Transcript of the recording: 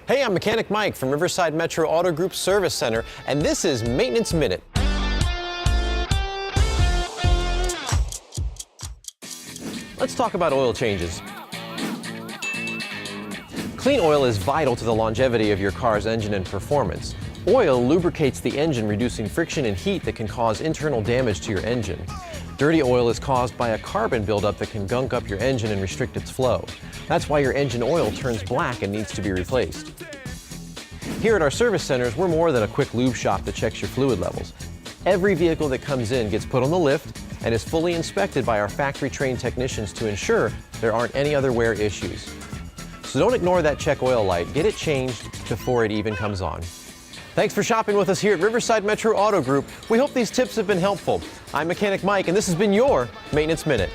Hey, I'm Mechanic Mike from Riverside Metro Auto Group Service Center, and this is Maintenance Minute. Let's talk about oil changes. Clean oil is vital to the longevity of your car's engine and performance. Oil lubricates the engine, reducing friction and heat that can cause internal damage to your engine. Dirty oil is caused by a carbon buildup that can gunk up your engine and restrict its flow. That's why your engine oil turns black and needs to be replaced. Here at our service centers, we're more than a quick lube shop that checks your fluid levels. Every vehicle that comes in gets put on the lift and is fully inspected by our factory-trained technicians to ensure there aren't any other wear issues. So don't ignore that check oil light. Get it changed before it even comes on. Thanks for shopping with us here at Riverside Metro Auto Group. We hope these tips have been helpful. I'm Mechanic Mike, and this has been your Maintenance Minute.